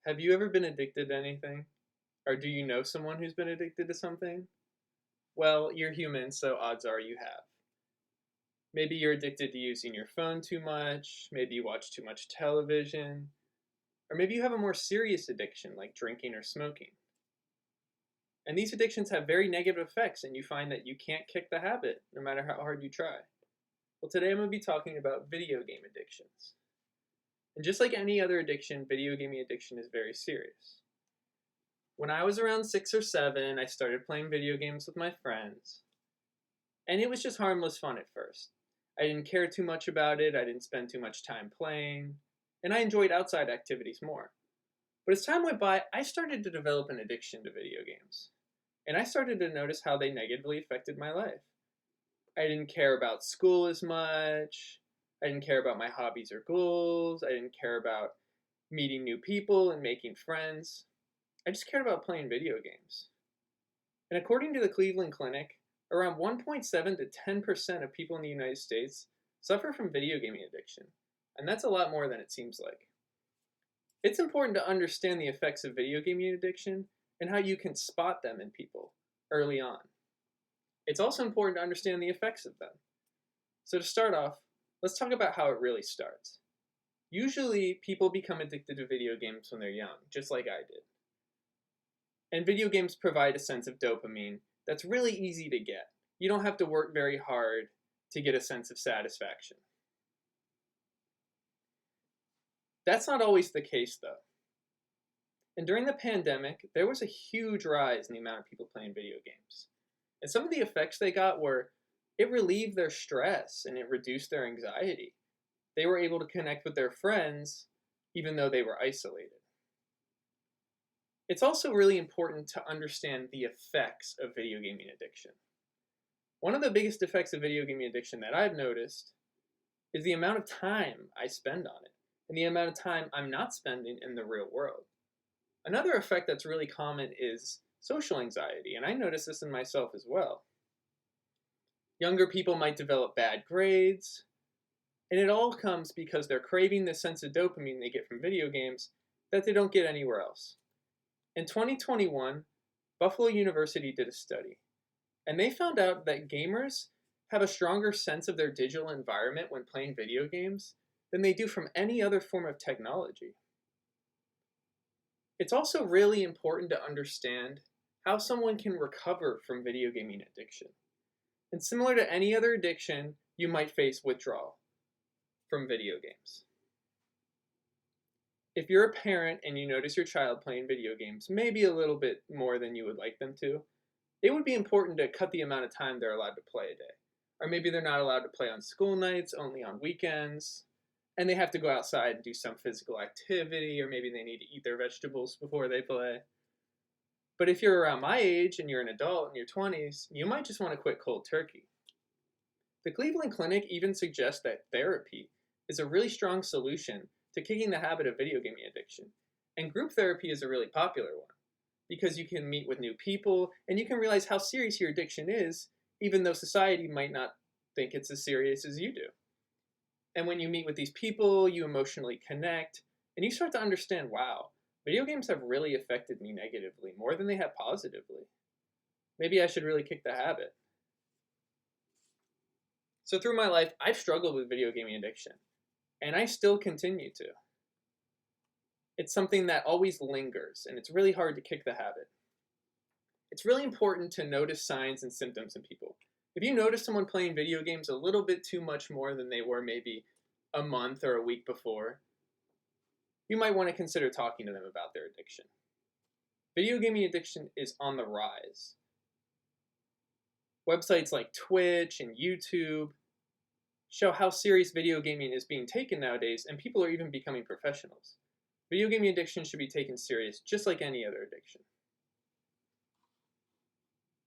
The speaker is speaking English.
Have you ever been addicted to anything? Or do you know someone who's been addicted to something? Well, you're human, so odds are you have. Maybe you're addicted to using your phone too much, maybe you watch too much television, or maybe you have a more serious addiction like drinking or smoking. And these addictions have very negative effects, and you find that you can't kick the habit no matter how hard you try. Well, today I'm going to be talking about video game addictions. And just like any other addiction, video gaming addiction is very serious. When I was around 6 or 7, I started playing video games with my friends, and it was just harmless fun at first. I didn't care too much about it, I didn't spend too much time playing, and I enjoyed outside activities more. But as time went by, I started to develop an addiction to video games, and I started to notice how they negatively affected my life. I didn't care about school as much, I didn't care about my hobbies or goals, I didn't care about meeting new people and making friends. I just cared about playing video games. And according to the Cleveland Clinic, around 1.7 to 10% of people in the United States suffer from video gaming addiction, and that's a lot more than it seems like. It's important to understand the effects of video gaming addiction and how you can spot them in people early on. It's also important to understand the effects of them. So to start off, let's talk about how it really starts. Usually, people become addicted to video games when they're young, just like I did. And video games provide a sense of dopamine that's really easy to get. You don't have to work very hard to get a sense of satisfaction. That's not always the case, though. And during the pandemic, there was a huge rise in the amount of people playing video games. And some of the effects they got were it relieved their stress and it reduced their anxiety. They were able to connect with their friends even though they were isolated. It's also really important to understand the effects of video gaming addiction. One of the biggest effects of video gaming addiction that I've noticed is the amount of time I spend on it and the amount of time I'm not spending in the real world. Another effect that's really common is social anxiety, and I notice this in myself as well. Younger people might develop bad grades, and it all comes because they're craving the sense of dopamine they get from video games that they don't get anywhere else. In 2021, Buffalo University did a study, and they found out that gamers have a stronger sense of their digital environment when playing video games than they do from any other form of technology. It's also really important to understand how someone can recover from video gaming addiction. And similar to any other addiction, you might face withdrawal from video games. If you're a parent and you notice your child playing video games maybe a little bit more than you would like them to, it would be important to cut the amount of time they're allowed to play a day. Or maybe they're not allowed to play on school nights, only on weekends, and they have to go outside and do some physical activity, or maybe they need to eat their vegetables before they play. But if you're around my age and you're an adult in your 20s, you might just want to quit cold turkey. The Cleveland Clinic even suggests that therapy is a really strong solution to kicking the habit of video gaming addiction. And group therapy is a really popular one because you can meet with new people and you can realize how serious your addiction is, even though society might not think it's as serious as you do. And when you meet with these people, you emotionally connect and you start to understand, wow, video games have really affected me negatively more than they have positively. Maybe I should really kick the habit. So through my life, I've struggled with video gaming addiction. And I still continue to. It's something that always lingers, and it's really hard to kick the habit. It's really important to notice signs and symptoms in people. If you notice someone playing video games a little bit too much more than they were maybe a month or a week before, you might want to consider talking to them about their addiction. Video gaming addiction is on the rise. Websites like Twitch and YouTube show how serious video gaming is being taken nowadays, and people are even becoming professionals. Video gaming addiction should be taken serious just like any other addiction.